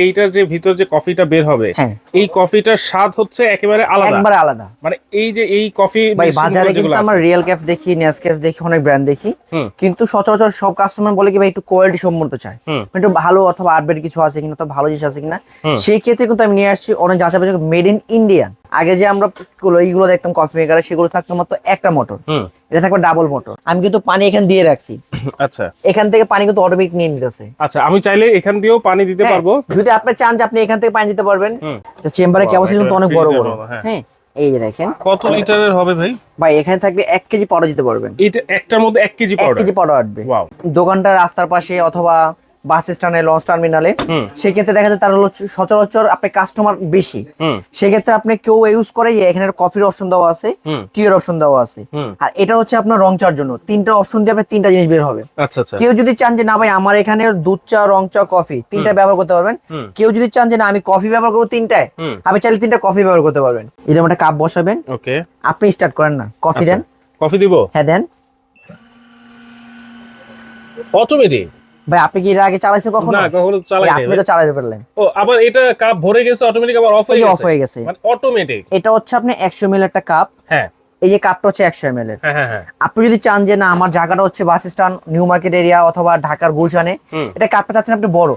এইটার যে ভিতর যে কফিটা বের হবে, হ্যাঁ, এই কফিটার স্বাদ হচ্ছে একেবারে আলাদা, একবারে আলাদা। মানে এই যে এই কফি ভাই বাজারে কিন্তু আমরা রিয়েল ক্যাফ দেখি, নেসক্যাফ দেখি, অনেক ব্র্যান্ড দেখি, কিন্তু সচরাচর সব কাস্টমার বলে কি ভাই একটু কোয়ালিটি সম্পন্ন চায়, একটু ভালো অথবা আপডেট কিছু আছে কিনা, তো ভালো জিনিস আছে কিনা, সেই ক্ষেত্রে কিন্তু আমি নিয়ে আসছি অনেক যাচাই বাছাই মেড ইন ইন্ডিয়ান। আগে যে আমরা এইগুলো দেখতাম কফি মেকারে, সেগুলো থাকতো মাত্র একটা মোটর, এটা থাকবে ডাবল মোটর। আমি কিন্তু পানি এখানে দিয়ে রাখছি, আচ্ছা, এখান থেকে পানি কিন্তু অটোমেটিক নিয়ে নিতেছে। আচ্ছা, আমি চাইলে এখান দিয়েও পানি দিতে পারবো, যদি আপনি চান যে আপনি এখান থেকে পানি দিতে পারবেন। চেম্বারের ক্যাপাসিটি কিন্তু অনেক বড় বড়। হ্যাঁ, এই যে দেখেন কত লিটারের হবে ভাই? ভাই এখানে থাকবে 1 কেজি পাউডার দিতে পারবেন। এটা একটার মধ্যে 1 কেজি পাউডার? 1 কেজি পাউডার আসবে। ওয়াও। দোকানটা রাস্তার পাশে অথবা বাস স্ট্যান্ডে, লঞ্চ টার্মিনালে, সেক্ষেত্রে দেখা যায় তার হলো সচরাচর আপনার কাস্টমার বেশি, সেক্ষেত্রে আপনি কেউ ইউজ করে যে এখানে কফির অপশন দেওয়া আছে, টিয়ের অপশন দেওয়া আছে, আর এটা হচ্ছে আপনার রং চার জন্য। তিনটা অপশন দিয়ে আপনি তিনটা জিনিস বের হবে। আচ্ছা আচ্ছা। কেউ যদি চান যে না ভাই আমার এখানে দুধ চা, রং চা, কফি তিনটা ব্যবহার করতে পারবেন। কেউ যদি চান যে না আমি কফি ব্যবহার করবো তিনটায়, আপনি চাইলে তিনটা কফি ব্যবহার করতে পারবেন। এরকম একটা কাপ বসাবেন, ওকে, আপনি স্টার্ট করেন না, কফি দেন। কফি দিব? হ্যাঁ দেন। অটোমেটিক? ভাই আপনি কি এর আগে চালাইছেন কখনো? না, কখনো চালাইনি। আপনি তো চালাতে পারলেন। ও, আবার এটা কাপ ভরে গেছে অটোমেটিক, আবার অফ হয়ে গেছে, মানে অটোমেটিক। এটা হচ্ছে আপনি 100 ml একটা কাপ। হ্যাঁ, এই যে কাপটা হচ্ছে 100 ml এর। হ্যাঁ হ্যাঁ। আপনি যদি চান যে না আমার জায়গাটা হচ্ছে bus stand, new market area অথবা ঢাকার গুলশানে, এটা কাপটা চাচ্ছেন আপনি বড়,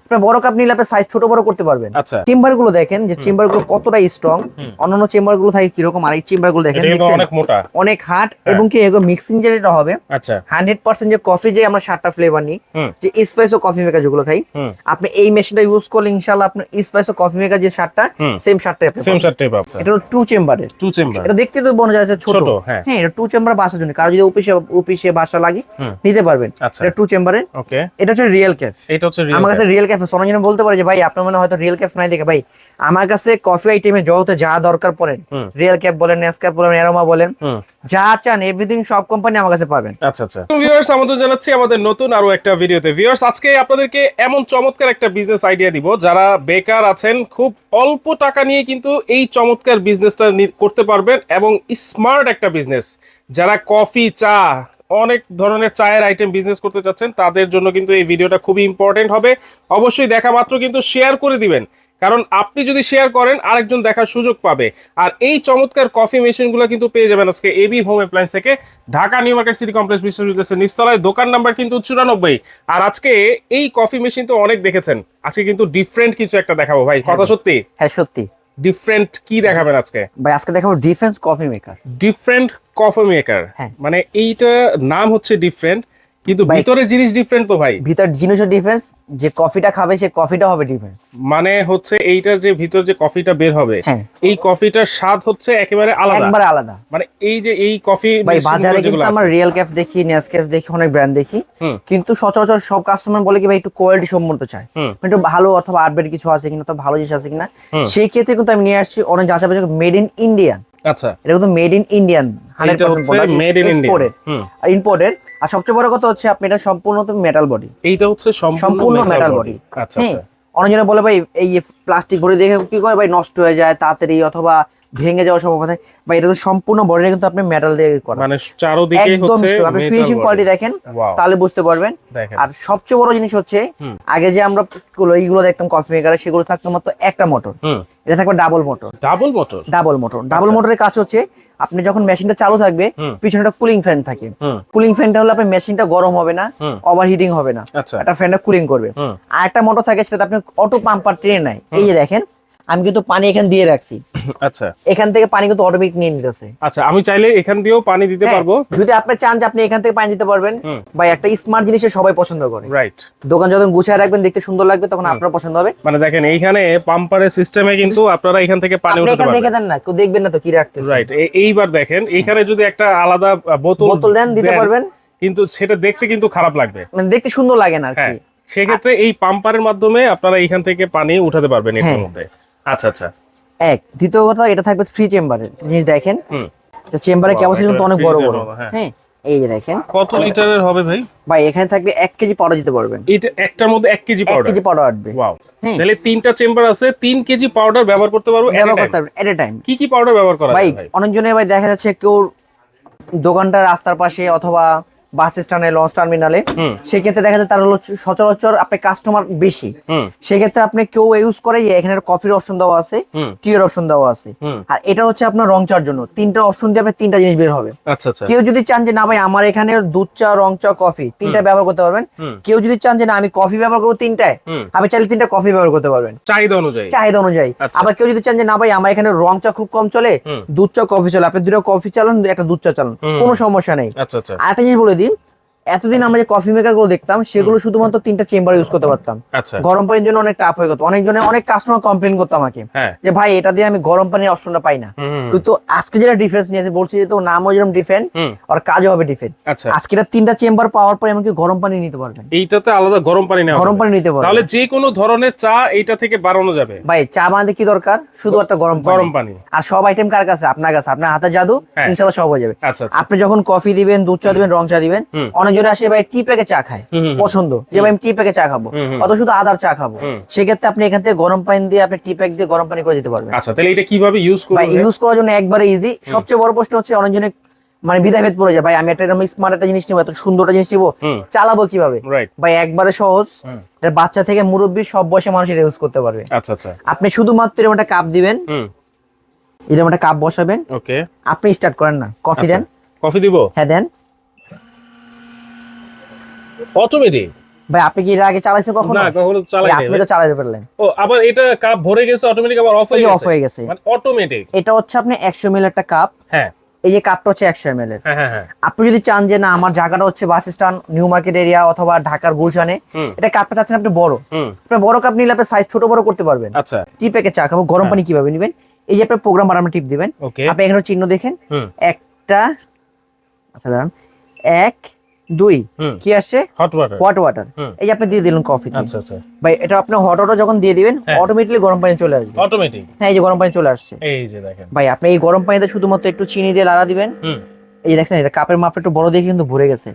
আপনি বড় কাপ নিলে আপনি সাইজ ছোট বড় করতে পারবেন। আচ্ছা, চেম্বার গুলো দেখেন যে চেম্বার গুলো কতটা স্ট্রং, অন্যান্য চেম্বার গুলো থাকে কিরকম, আর এই চেম্বার গুলো দেখেন অনেক মোটা, অনেক হার্ড, এবং কি এগুলো মিক্সিং যেটা হবে, আচ্ছা 100% যে কফি যে আমরা 7টা ফ্লেভার নিই, যে এসপ্রেসো কফি মেকার যেগুলো খাই, আপনি এই মেশিনটা ইউজ করলে ইনশাআল্লাহ আপনার এসপ্রেসো কফি মেকার যে 7টা সেম 7টাই আপনি সেম 7টাই পাবেন। এটা হলো 2 চেম্বারের। 2 চেম্বার, এটা দেখতে তো মনে যাচ্ছে ছোট, হ্যাঁ, এটা 2 চেম্বার বাসার জন্য, কারো যদি অফিসে বাসা লাগে নিতে পারবেন। এটা 2 চেম্বারের। ওকে, এটা হচ্ছে রিয়েল ক্যাফ। এটা হচ্ছে রিয়েল। আমার কাছে রিয়েল ক্যাফ সরঞ্জাম বলতে পারে যে ভাই আপনার মনে হয়তো রিয়েল ক্যাফ নাই দেখে, ভাই আমার কাছে কফি আইটেমে যত যা দরকার পড়ে, রিয়েল ক্যাফ বলেন, নেসক্যাফ বলেন, অ্যারোমা বলেন, যা চান এভরিথিং সব কোম্পানি আমার কাছে পাবেন। আচ্ছা আচ্ছা। ভিউয়ার্স, আমন্ত্রণ জানাচ্ছি আমাদের নতুন আরো একটা ভিডিওতে। ভিউয়ার্স, আজকে আপনাদেরকে এমন চমৎকার একটা বিজনেস আইডিয়া দিব, যারা বেকার আছেন খুব অল্প টাকা নিয়ে কিন্তু এই চমৎকার বিজনেসটা করতে পারবেন, এবং স্মার্ট একটা বিজনেস। যারা কফি, চা, অনেক ধরনের চায়ের আইটেম বিজনেস করতে চাচ্ছেন, তাদের জন্য কিন্তু এই ভিডিওটা খুবই ইম্পর্টেন্ট হবে। অবশ্যই দেখা মাত্র কিন্তু শেয়ার করে দিবেন, কারণ আপনি যদি শেয়ার করেন আরেকজন দেখার সুযোগ পাবে। আর এই চমৎকার কফি মেশিনগুলো কিন্তু পেয়ে যাবেন আজকে এবি হোম অ্যাপ্লায়েন্স থেকে, Dhaka new market city complex বিশ্ববিদ্যালয়ের নিচতলায়, দোকান নাম্বার কিন্তু 94। আর আজকে এই কফি মেশিন তো অনেক দেখেছেন, আজকে কিন্তু ডিফারেন্ট কিছু একটা দেখাবো ভাই। কথা সত্যি? হ্যাঁ সত্যি। ডিফারেন্ট কি দেখাবেন আজকে? ভাই আজকে দেখাবো different coffee maker. Different coffee maker, মানে এইটা নাম হচ্ছে ডিফারেন্ট, কিন্তু ভিতরে জিনিস ডিফারেন্ট তো ভাই। ভিতর জিনিসও ডিফারেন্স, যে কফিটা খাবে সেই কফিটা হবে ডিফারেন্স। মানে হচ্ছে এইটার যে ভিতর যে কফিটা বের হবে, এই কফিটার স্বাদ হচ্ছে একেবারে আলাদা, একবারে আলাদা। মানে এই যে এই কফি ভাই বাজারে কিন্তু আমরা রিয়েল ক্যাফ দেখি, নেসক্যাফ দেখি, অনেক ব্র্যান্ড দেখি, কিন্তু সচরাচর সব কাস্টমার বলে কি ভাই একটু কোয়ালিটি সম্পন্ন চায়, একটু ভালো অথবা আপডেট কিছু আছে কিনা, তো ভালো জিনিস আছে কিনা, সেই ক্ষেত্রে কিন্তু আমি নিয়ে আসছি অনেক যাচাই বাছাই মেড ইন ইন্ডিয়ান। আচ্ছা, এটা কিন্তু made in Indian 100% product, exported আর ইম্পোর্টেড। আর সবচেয়ে বড় কথা হচ্ছে আপনি এটা সম্পূর্ণ মেটাল বডি, এইটা হচ্ছে সম্পূর্ণ মেটাল বডি। আচ্ছা আচ্ছা। অনেকজনে বলে ভাই এই প্লাস্টিক বডি দেখে কি করে ভাই নষ্ট হয়ে যায় তাড়াতাড়ি অথবা ভেঙে যাওয়ার সম্ভাবনা থাকে, ভাই এটা তো সম্পূর্ণ বডিটা কিন্তু আপনি মেটাল দিয়ে করা, মানে চারদিকে হচ্ছে আপনি ফিনিশিং কোয়ালিটি দেখেন তাহলে বুঝতে পারবেন। আর সবচেয়ে বড় জিনিস হচ্ছে আগে যে আমরা এইগুলো দেখতাম কফি মেকারে, সেগুলো থাকতো মাত্র একটা মোটর, এটা থাকবে ডাবল মোটর। ডাবল মোটরের কাজ হচ্ছে আপনি যখন মেশিনটা চালু থাকবে পিছনে একটা কুলিং ফ্যান থাকে, কুলিং ফ্যানটা হলে আপনার মেশিনটা গরম হবে না, ওভারহিটিং হবে না, একটা ফ্যানটা কুলিং করবে। আর একটা মোটর থাকে সেটা আপনি অটো পাম্পার ট্রেনে নেয়। এই যে দেখেন আমি কিন্তু পানি এখানে দিয়ে রাখছি, আচ্ছা এখান থেকে পানি কিন্তু অটোমেটিক নিয়ে নিতেছে। আচ্ছা, আমি চাইলে এখান দিয়েও পানি দিতে পারবো, যদি আপনি চান যে আপনি এখান থেকে পানি দিতে পারবেন। ভাই একটা স্মার্ট জিনিস সবাই পছন্দ করে, রাইট? দোকান যখন গুছিয়ে রাখবেন দেখতে সুন্দর লাগবে, তখন আপনার পছন্দ হবে। মানে দেখেন এইখানে পাম্পারের সিস্টেমে কিন্তু আপনারা এখান থেকে পানি উঠাতে পারবেন, রেখে দেন না, কেউ দেখবেন না তো কি রাখতেছে, রাইট? এইবার দেখেন এইখানে যদি একটা আলাদা বোতল দেন দিতে পারবেন, কিন্তু সেটা দেখতে কিন্তু খারাপ লাগবে, মানে দেখতে সুন্দর লাগে না আর কি। সেক্ষেত্রে এই পাম্পারের মাধ্যমে আপনারা এইখান থেকে পানি উঠাতে পারবেন এর মধ্যে। আচ্ছা আচ্ছা। দ্বিতীয় কথা এটা থাকবে 3 চেম্বারের জিনিস দেখেন, চেম্বারের ক্যাপাসিটি কিন্তু অনেক বড় বড়। হ্যাঁ, এই যে দেখেন কত লিটারের হবে ভাই? ভাই এখানে থাকবে 1 কেজি পাউডার দিতে পারবেন। এটা একটার মধ্যে 1 কেজি পাউডার? 1 কেজি পাউডার আসবে। ওয়াও, তাহলে 3টা চেম্বার আছে, 3 কেজি পাউডার ব্যবহার করতে পারবো এট এ টাইম। কি কি পাউডার ব্যবহার করা যায় ভাই? অনেকজনে ভাই দেখা যাচ্ছে কেউ দোকানটা রাস্তার পাশে অথবা বাস স্ট্যান্ডে, লঞ্চ টার্মিনালে, সেক্ষেত্রে দেখা যায় তার হলো সচরাচর আপনার কাস্টমার বেশি, সেক্ষেত্রে আপনি কেউ ইউজ করে এখানে কফির অপশন দেওয়া আছে, টি এর অপশন দেওয়া আছে, আর এটা হচ্ছে আপনার রং চার জন্য, তিনটা অপশন দিয়ে আপনার তিনটা জিনিস বের হবে। আচ্ছা আচ্ছা। কেউ যদি চান যে না ভাই আমার এখানে দুধ চা, রং চা, কফি তিনটা ব্যবহার করতে পারবেন। কেউ যদি চান যে না আমি কফি ব্যবহার করবো তিনটায়, আপনি চাইলে তিনটা কফি ব্যবহার করতে পারবেন চাহিদা অনুযায়ী। আবার কেউ যদি চান যে না ভাই আমার এখানে রং চা খুব কম চলে, দুধ চা কফি চলে, আপনি দুটো কফি চালান, একটা দুধ চা চালান, কোনো সমস্যা নেই। আচ্ছা আচ্ছা। আরেকটা জিনিস বলে দিই, এতদিন আমরা যে কফি মেকার গুলো দেখতাম সেগুলো শুধুমাত্র তিনটা চেম্বার ইউজ করতে পারতাম। গরম পানির জন্য অনেক টাফ হয়ে যেত, অনেক কাস্টমার কমপ্লেন করতো আমাকে যে ভাই এটা দিয়ে আমি গরম পানির অপশনটা পাই না। কিন্তু আজকে যেটা ডিফারেন্স নিয়েছে বলছি যে তো নামও যেরকম ডিফারেন্ট আর কাজও হবে ডিফারেন্ট। আজকে এটা তিনটা চেম্বার পাওয়ার পরে এমনকি গরম পানি নিতে পারবেন, এইটাতে আলাদা গরম পানি নেওয়া, গরম পানি নিতে পারবেন। তাহলে যে কোনো ধরনের চা এইটা থেকে বানানো যাবে। ভাই চা বানাতে কি দরকার, শুধু একটা গরম পানি। আর সব আইটেম কার কাছে? আপনার কাছে, আপনার হাতে জাদু, ইনশাআল্লাহ সব হয়ে যাবে। আপনি যখন কফি দিবেন, দুধ চা দিবেন, রং চা দিবেন, অনেকজনে আসে ভাই টি প্যাকে চা খায়, পছন্দ যে ভাই আমি টি প্যাকে চা খাবো, অত শুধু আদার চা খাবো, সেক্ষেত্রে আপনি এখান থেকে গরম পানি দিয়ে আপনি টি প্যাক দিয়ে গরম পানি করে দিতে পারবেন। আচ্ছা, তাহলে এটা কিভাবে ইউজ করব? ভাই ইউজ করার জন্য একবারে ইজি। সবচেয়ে বড় প্রশ্ন হচ্ছে অনেকজনে মানে বিধাভেদ পড়ে যায়, ভাই আমি একটা স্মার্ট একটা জিনিস নিবো, এত সুন্দর একটা জিনিস নিবো, চালাবো কিভাবে? ভাই একবারে সহজ, বাচ্চা থেকে মুরব্বী সব বয়সে মানুষ এটা ইউজ করতে পারবে। আচ্ছা আচ্ছা। আপনি শুধুমাত্র এরকম একটা কাপ দিবেন, এরকম একটা কাপ বসাবেন, ওকে, আপনি স্টার্ট করেন না, কফি দেন। কফি দিব? হ্যাঁ দেন। অটোমেটিক? ভাই আপনি কি এর আগে চালাইছেন কখনো? না, কখনো চালাইনি। আপনি তো চালাতে পারলেন। ও, আবার এটা কাপ ভরে গেছে অটোমেটিক, আবার অফ হয়ে গেছে, মানে অটোমেটিক। এটা হচ্ছে আপনি 100 ml একটা কাপ। হ্যাঁ, এই যে কাপটা হচ্ছে 100 ml এর। হ্যাঁ হ্যাঁ। আপনি যদি চান যে না আমার জায়গাটা হচ্ছে bus stand, new market area অথবা ঢাকার গুলশানে, এটা কাপটা চাচ্ছেন আপনি বড়, আপনি বড় কাপ নিলে আপনি সাইজ ছোট বড় করতে পারবেন। আচ্ছা। টি প্যাকে চা খাবো, গরম পানি কিভাবে নেবেন? এই যে আপনি প্রোগ্রাম বাটনে টিপ দিবেন, আপনি এখানে চিহ্ন দেখেন, একটা, আচ্ছা দাঁড়ান, 1 2 কি আসছে? Hot water. এই যে আপনি দিয়ে দিলেন কফি। আচ্ছা আচ্ছা। ভাই এটা আপনি হট ওয়াটার যখন দিয়ে দিবেন অটোমেটিক্যালি গরম পানি চলে আসবে। অটোমেটিক? হ্যাঁ, এই যে গরম পানি চলে আসছে, এই যে দেখেন। ভাই আপনি এই গরম পানিতে শুধুমাত্র একটু চিনি দিয়ে লাড়া দিবেন। এই যে দেখছেন, এটা কাপের মাপটা একটু বড় দিয়ে কিন্তু ভরে গেছে।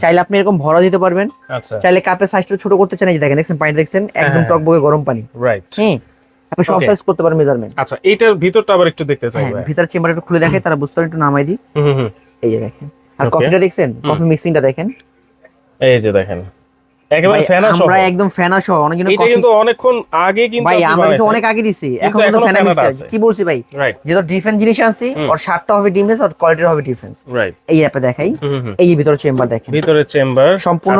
চাইলে আপনি এরকম ভরা দিতে পারবেন। আচ্ছা। চাইলে কাপের সাইজটা ছোট করতে চান, এই যে দেখেন, দেখছেন পানিটা, দেখছেন একদম টকবকে গরম পানি। রাইট। আপনি সব সাইজ করতে পারেন মেজারমেন্ট। আচ্ছা, এইটার ভিতরটা আবার একটু দেখতে চাই ভাই। ভিতর চেম্বার একটু খুলে দেখাই, তারা বুঝতে পারেন, একটু নামাই দিই। এই যে দেখেন, আর কফিটা দেখছেন, কফি মিক্সিংটা দেখেন, এই যে দেখেন, একেবারে ফেনা সহ, আমরা একদম ফেনা সহ। অনেক জন, এটা কিন্তু অনেকক্ষণ আগে, কিন্তু ভাই আমরা কিন্তু অনেক আগে দিছি, এখন কিন্তু ফেনা মিক্স আছে। কি বলছি ভাই, যেটা ডিফারেন্ট জিনিস আনছি, আর স্বাদটা হবে ডিফারেন্স, আর কোয়ালিটির হবে ডিফারেন্স। রাইট। এই অ্যাপে দেখাই, এই ভিতরে চেম্বার দেখেন, ভিতরে চেম্বার সম্পূর্ণ।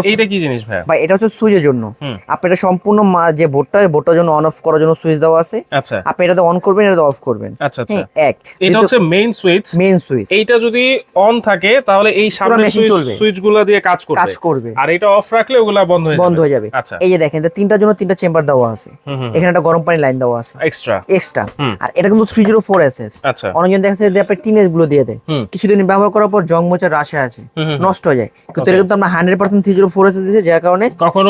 এইটা কি জিনিস ভাই? ভাই এটা হচ্ছে সুইচের জন্য। আপনি এটা সম্পূর্ণ যে বোর্ডটার জন্য অন অফ করার জন্য সুইচ দেওয়া আছে। আচ্ছা। আপনি এটাতে অন করবেন, এটাতে অফ করবেন। আচ্ছা আচ্ছা। এক, এটা হচ্ছে মেইন সুইচ। এইটা যদি অন থাকে তাহলে এই সামনে সুইচগুলো দিয়ে কাজ করবে, আর এটা অফ রাখলে ওগুলা বন্ধ হয়ে যাবে। আচ্ছা। এই যে দেখেন, তিনটার জন্য তিনটা চেম্বার দেওয়া আছে, এখানে একটা গরম পানি লাইন দেওয়া আছে এক্সট্রা। আর এটা কিন্তু 304 এসএস। আচ্ছা। অনেকজন দেখা যাচ্ছে যে আপনি টিনের গুলো দিয়ে দেয়, কিছুদিন ব্যবহার করার পর জং মোচার রাশে আছে, নষ্ট হয়ে যায়। কিন্তু এটা কিন্তু আমরা 100% 304 এসএস দিয়েছে, যার কারণে কখনো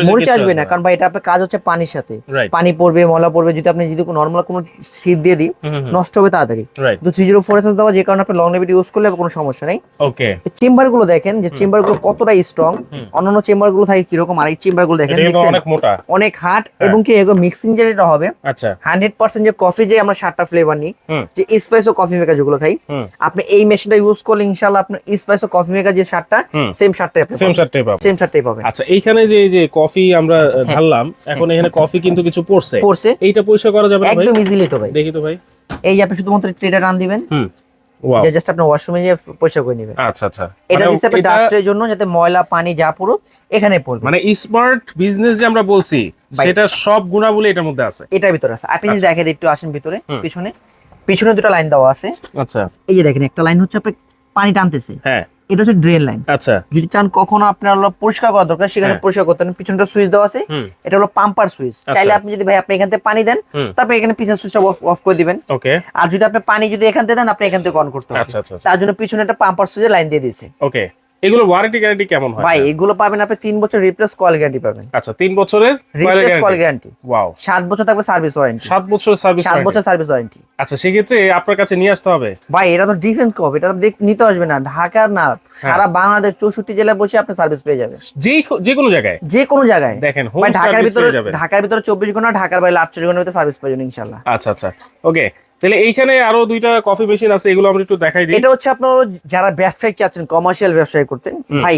মরিচ আসবে না। কারণ ভাই এটা আপনার কাজ হচ্ছে পানির সাথে, পানি পড়বে, ময়লা পড়বে, যদি আপনি নরমাল কোনো শীত দিয়ে দিই নষ্ট হবে তাড়াতাড়ি। কিন্তু 304 এসএস দেওয়া, যে কারণে আপনি লং লিভিটি ইউজ করলে কোনো সমস্যা নেই। ওকে। চেম্বার গুলো দেখেন, যে চেম্বার গুলো কতটা স্ট্রং, অন্যান্য চেম্বার গুলো থাকে কিরকম, আর এই চেম্বার গুলো দেখেন অনেক মোটা, অনেক হার্ড, এবং কি এগুলো মিক্সিং যেটা হবে, আচ্ছা, 100% যে কফি যে আমরা 7টা ফ্লেভার নিই, যে এসপ্রেসো কফি মেকার যেগুলো খাই, আপনি এই মেশিনটা ইউজ করলে ইনশাআল্লাহ আপনার এসপ্রেসো কফি মেকার যে 7টা, সেম 7টাই পাবেন। আচ্ছা, এইখানে যে কফি আমরা ঢাললাম, এখন এখানে কফি কিন্তু কিছু পড়ছে, এইটা পরিষ্কার করা যাবে একদম ইজিলি। তো ভাই দেখি তো ভাই, এই যে আপনি শুধুমাত্র ট্রেটা রান দিবেন, যে জাস্ট আপনি ওয়াশরুমে যে পরিষ্কার করে নেবেন। আচ্ছা আচ্ছা। এটা দিছে আপনি ডাস্টের জন্য, যাতে ময়লা পানি যা পুরো এখানে পড়বে। মানে স্মার্ট বিজনেস যে আমরা বলছি, সেটা সব গুণাবলী এটার মধ্যে আছে, এটার ভিতরে আছে। আপনি যদি দেখেন, একটু আসেন ভিতরে, পিছনে দুটো লাইন দেওয়া আছে। আচ্ছা। এই যে দেখেন, একটা লাইন হচ্ছে আপনি পানি টানতেছে, হ্যাঁ, এটা হচ্ছে ড্রেন লাইন। আচ্ছা। যদি চান কখনো আপনার পরিষ্কার করা দরকার, সেখানে পরিষ্কার করতে পারেন। পিছনটা সুইচ দেওয়া আছে, এটা হলো পাম্পার সুইচ। চাইলে আপনি যদি ভাই আপনি এখান থেকে পানি দেন, তারপরে এখানে পিছনের সুইচটা অফ করে দিবেন। ওকে। আর যদি আপনি পানি যদি এখান থেকে দেন, আপনি এখান থেকে অন করতে হবে। আচ্ছা আচ্ছা। তার জন্য পিছনে একটা পাম্পার সুইচের লাইন দিয়ে দিয়েছে। ওকে। এগুলো ওয়ারেন্টি গ্যারান্টি কেমন হয় ভাই? এগুলো পাবেন আপনি 3 বছর রিপ্লেস কল গ্যারান্টি পাবেন। আচ্ছা, 3 বছরের রিপ্লেস কল গ্যারান্টি। ওয়াও। 7 বছর থাকবে সার্ভিস ওয়ারেন্টি। 7 বছর সার্ভিস ওয়ারেন্টি। আচ্ছা, সেই ক্ষেত্রে আপনার কাছে নিয়ে আসতে হবে ভাই। এটা তো ডিফেন্স কপ, এটা তো নিতে আসবে না, ঢাকার না, সারা বাংলাদেশ 64 জেলায় বসে আপনি সার্ভিস পেয়ে যাবেন, যে কোনো জায়গায় দেখেন। ঢাকার ভিতরে 24 ঘন্টা, ঢাকার বাইরে 48 ঘন্টা ভিতরে সার্ভিস পাবেন ইনশাআল্লাহ। আচ্ছা আচ্ছা। ওকে। তাহলে এইখানে আরো দুইটা কফি মেশিন আছে, এগুলো আমরা একটু দেখাই দিই। এটা হচ্ছে আপনার যারা ব্যবসায়িক চাচ্ছেন, কমার্শিয়াল ব্যবসায় করতে, ভাই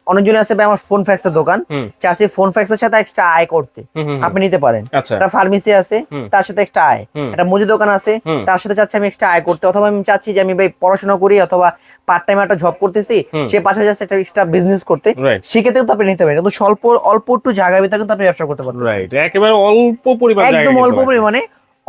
অনেকজন আছে ভাই আমার ফোন ফ্যাক্সের দোকান, চাষি ফোন ফ্যাক্সের সাথে এক্সট্রা আয় করতে আপনি নিতে পারেন। একটা ফার্মেসি আছে তার সাথে এক্সট্রা আয়, একটা মুদি দোকান আছে তার সাথে চাচ্ছি আমি এক্সট্রা আয় করতে, অথবা আমি চাচ্ছি যে আমি ভাই পড়াশোনা করি অথবা পার্ট টাইম একটা জব করতেছি, সে পাশাপাশি যাচ্ছে একটা এক্সট্রা বিজনেস করতে, সেক্ষেত্রে তো আপনি নিতে পারেন। কিন্তু অল্প একটু জায়গার ভিতরে কিন্তু আপনি ব্যবসা করতে পারবেন। রাইট, একেবারে অল্প পরিমাণ, একদম অল্প পরিমাণে।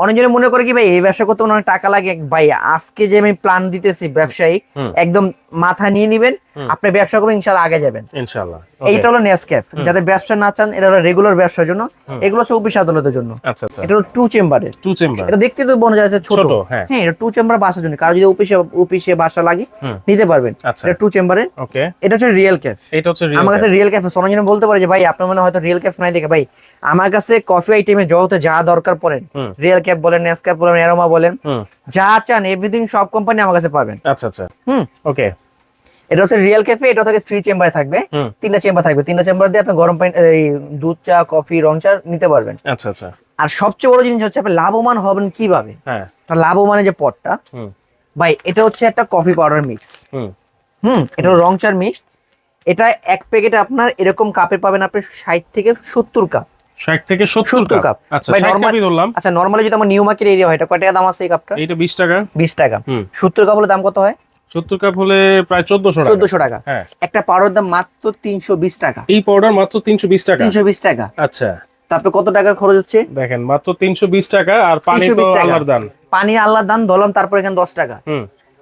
অনেকজনে মনে করে কি ভাই এই ব্যবসা করতে অনেক টাকা লাগে, ভাই আজকে যে আমি প্ল্যান দিতেছি ব্যবসায়িক, একদম মাথা নিয়ে নিবেন, আপনি ব্যবসা করবেন ইনশাআল্লাহ আগে যাবেন ইনশাআল্লাহ। এইটা হলো নেসক্যাফে, যাদের ব্যবসা না চান, এটা হলো রেগুলার ব্যবসার জন্য, এগুলো হচ্ছে অফিস আদালতের জন্য। আচ্ছা আচ্ছা, এটা হলো 2 চেম্বারের। এটা দেখতে তো মনে যাচ্ছে ছোট, হ্যাঁ এটা 2 চেম্বার বাসার জন্য, কারো যদি অফিসে বাসা লাগে নিতে পারবেন। এটা 2 চেম্বারের। ওকে, এটা হচ্ছে রিয়েল ক্যাফ। এটা হচ্ছে রিয়েল, আমার কাছে রিয়েল ক্যাফে সনজন বলতে পারে যে ভাই আপনার মনে হয়তো রিয়েল ক্যাফ নাই দেখে, ভাই আমার কাছে কফি আইটেমে যত যা দরকার পড়েন, রিয়েল ক্যাফ বলেন, নেসক্যাফে বলেন, অ্যারোমা বলেন, যা চান এভরিথিং সব কোম্পানি আমার কাছে পাবেন। আচ্ছা আচ্ছা, ওকে। এটা হচ্ছে রিয়েল ক্যাফে। এটা থেকে 3 চেম্বারে থাকবে, 3টা চেম্বার থাকবে, 3টা চেম্বার দিয়ে আপনি গরম পানি, এই দুধ চা, কফি, রং চা নিতে পারবেন। আচ্ছা আচ্ছা। আর সবচেয়ে বড় জিনিস হচ্ছে আপনি লাভবান হবেন কিভাবে। হ্যাঁ, লাভবানের যে পটটা, ভাই এটা হচ্ছে একটা কফি পাউডার মিক্স, এটা রং চার মিক্স। এটা এক প্যাকেটে আপনার এরকম কাপে পাবেন আপনি 60 থেকে 70 কাপ। 60 থেকে 70 কাপ। আচ্ছা, ভাই 60 কাপই ধরলাম। আচ্ছা, নরমালি যদি আমার নিউ মার্কেট এরিয়া হয়, এটা কত টাকা দাম আছে এই কাপটা? এটা 20 টাকা। 20 টাকা। 70 কাপ হলে দাম কত হয়? 70 কাপ হলে প্রায় 1400 টাকা। 1400 টাকা। হ্যাঁ, একটা পাউডার দাম মাত্র 320 টাকা। এই পাউডার মাত্র 320 টাকা। 320 টাকা। আচ্ছা, তারপরে কত টাকা খরচ হচ্ছে দেখেন, মাত্র 320 টাকা। আর পানি তো আল্লাহর দান, পানি আল্লাহর দান ধরলাম, তারপর এখানে 10 টাকা,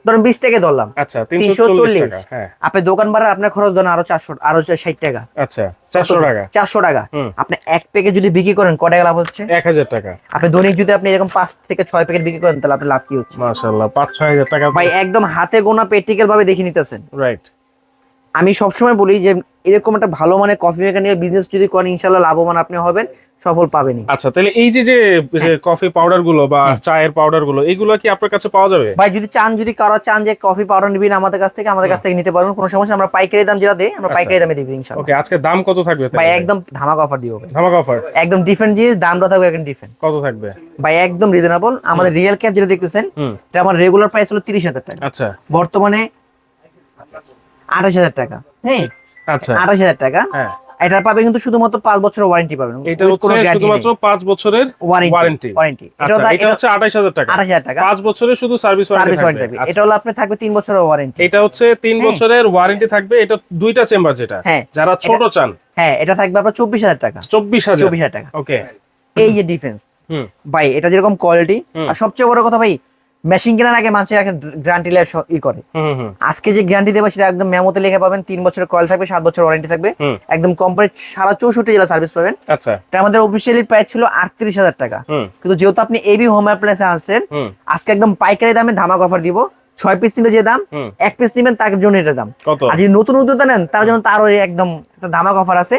ধরুন 20 টাকা ধরলাম। আচ্ছা, 340 টাকা। হ্যাঁ, আপনি দোকান ভাড়া আপনার খরচ ধরেন আরো 400, আরো 60 টাকা। আচ্ছা, 400 টাকা। 400 টাকা। আপনি এক প্যাকেট যদি বিক্রি করেন কত টাকা লাভ হচ্ছে? 1000 টাকা। আপনি দৈনিক যদি আপনি এরকম 5 থেকে 6 প্যাকেট বিক্রি করেন তাহলে আপনার লাভ কি হচ্ছে? মাশাআল্লাহ, 5-6 হাজার টাকা। ভাই একদম হাতে গোনা প্র্যাকটিক্যাল ভাবে দেখে নিতেছেন। রাইট। আমি সবসময় বলি যে এরকম একটা ভালো মানের কফি মেকার নিয়ে বিজনেস যদি করেন ইনশাআল্লাহ লাভবান আপনি হবেন, সফল পাবেনই। আচ্ছা, তাহলে এই যে কফি পাউডার গুলো বা চায়ের পাউডার গুলো, এগুলো কি আপনার কাছে পাওয়া যাবে? ভাই যদি চান, যদি কারো চান যে কফি পাউডার নিবেন আমাদের কাছ থেকে নিতে পারবেন, কোনো সমস্যা। আমরা পাইকারি দাম যেটা দেই আমরা পাইকারি দামে দিব ইনশাআল্লাহ। ওকে, আজকে দাম কত থাকবে ভাই? একদম ধামাকা অফার দিব। ধামাকা অফার, একদম ডিফারেন্ট জিনিস, দামটা থাকবে একদম ডিফারেন্ট। কত থাকবে ভাই? একদম রিজনেবল। আমাদের রিয়েল ক্যাপ যেটা দেখতেছেন এটা আমার রেগুলার প্রাইস হলো 30,000 টাকা। আচ্ছা, বর্তমানে 28,000 টাকা। হ্যাঁ, আচ্ছা, 28,000 টাকা। হ্যাঁ, এটা পাবে কিন্তু শুধুমাত্র 5 বছরের ওয়ারেন্টি পাবেন। এটা হচ্ছে শুধুমাত্র 5 বছরের ওয়ারেন্টি। আচ্ছা, এটা হচ্ছে 28,000 টাকা। 28,000 টাকা, 5 বছরের শুধু সার্ভিস ওয়ারেন্টি থাকবে। এটা হলো আপনি থাকবে 3 বছরের ওয়ারেন্টি। এটা হচ্ছে 3 বছরের ওয়ারেন্টি থাকবে। এটা দুইটা চেম্বার যেটা, যারা ছোট চান, হ্যাঁ এটা থাকবে আপনার 24,000 টাকা। 24,000 টাকা। ওকে, এই যে ডিফেন্স ভাই, এটা যেরকম কোয়ালিটি। আর সবচেয়ে বড় কথা ভাই, মেশিন কেনার আগে মানুষের গ্যারান্টি করে। আজকে যে গ্যারান্টি দেবে সেটা একদম মেমোতে লিখে পাবেন। 3 বছরের কয়েল থাকবে, 7 বছর ওয়ারেন্টি থাকবে, একদম কমপ্লিট সারা 64 জেলা সার্ভিস পাবেন। আচ্ছা, এটা আমাদের অফিসিয়ালি প্রাইস ছিল 38,000 টাকা, কিন্তু যেহেতু আপনি এবি হোম অ্যাপ্লায়েন্সে আনছেন, আজকে একদম পাইকারি দামে ধামাকা অফার দিব। 6 পিস নিলে যে দাম, 1 পিস নিবেন তার জন্য এটা দাম। আর যদি নতুন উদ্যোক্তা নেন তার জন্য তারও একদম ধামাকা অফার আছে।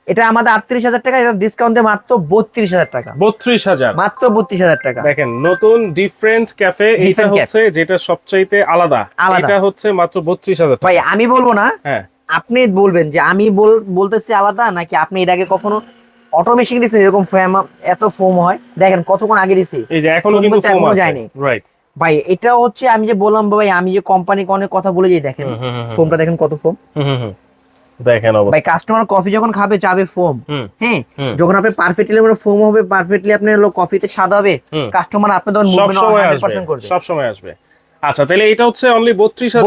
এটা আমাদের 38,000 টাকা, এটা ডিসকাউন্টে মাত্র 32,000 টাকা। 32,000, মাত্র 32,000 টাকা। দেখেন, নতুন ডিফারেন্ট ক্যাফে, এটা হচ্ছে যেটা সবচাইতে আলাদা। এটা হচ্ছে মাত্র 32,000 টাকা। ভাই আমি বলবো না, হ্যাঁ আপনি বলবেন যে আমি বলতেছি আলাদা, নাকি আপনি এর আগে কখনো অটোমেশন দিয়েছেন এরকম ফোম, এত ফোম হয়? দেখেন কতক্ষণ আগে দিছি, এই যে এখনো কিন্তু ফোম আছে। যায়নি। রাইট ভাই, এটা হচ্ছে আমি যে বললাম ভাই, আমি যে কোম্পানিকে অনেক কথা বলে যাই, দেখেন ফোমটা দেখেন কত ফোম। দেখেন ভাই, কাস্টমার কফি যখন খাবে চাবে ফোম। হ্যাঁ, যখন আপনি পারফেক্টলি ফোম হবে, পারফেক্টলি আপনার কফিতে স্বাদ হবে, কাস্টমার আপনার তখন মুভমেন্ট 100% করবে, সব সময় আসবে। আচ্ছা, তাহলে এটা হচ্ছে অনলি 32,000,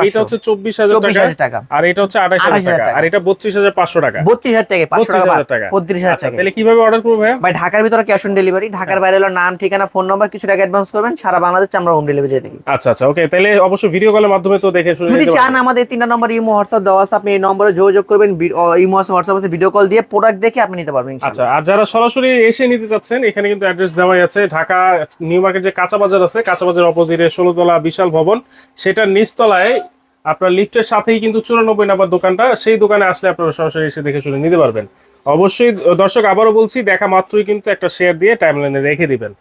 এটা হচ্ছে 24,000 টাকা, আর এটা হচ্ছে 28,000 টাকা, আর এটা 32,500 টাকা। 32,000 টাকা, 500 টাকা, 32,000 টাকা। তাহলে কিভাবে অর্ডার করব ভাই? ভাই, ঢাকার ভিতরে ক্যাশ অন ডেলিভারি, ঢাকার বাইরে হলো নাম, ঠিকানা, ফোন নাম্বার, কিছু টাকা অ্যাডভান্স করবেন, সারা বাংলাদেশে আমরা হোম ডেলিভারি দিয়ে দিই। আচ্ছা আচ্ছা, ওকে। তাহলে অবশ্যই ভিডিও কলের মাধ্যমে তো দেখে শুনে যদি চান, আমাদের 3টা নম্বর ইমো হোয়াটসঅ্যাপ দেওয়া আছে, আপনি এই নম্বরে যোগাযোগ করবেন, ইমো হোয়াটসঅ্যাপে ভিডিও কল দিয়ে প্রোডাক্ট দেখে আপনি নিতে পারবেন ইনশাআল্লাহ। আচ্ছা, আর যারা সরাসরি এসে নিতে চাচ্ছেন, এখানে কিন্তু অ্যাড্রেস দেওয়াই আছে। ঢাকা নিউ মার্কেট যে কাঁচা বাজার আছে, কাঁচা বাজার অপোজিটে 16 তলা বিশাল ভবন, সেটার নিচতলায় আপনার লিফটের সাথেই কিন্তু 94 নাম্বার দোকানটা। সেই দোকানে আসলে আপনারা সরাসরি এসে দেখে শুনে নিতে পারবেন। অবশ্যই দর্শক, আবারও বলছি, দেখা মাত্রই কিন্তু একটা শেয়ার দিয়ে টাইমলাইনে রেখে দিবেন।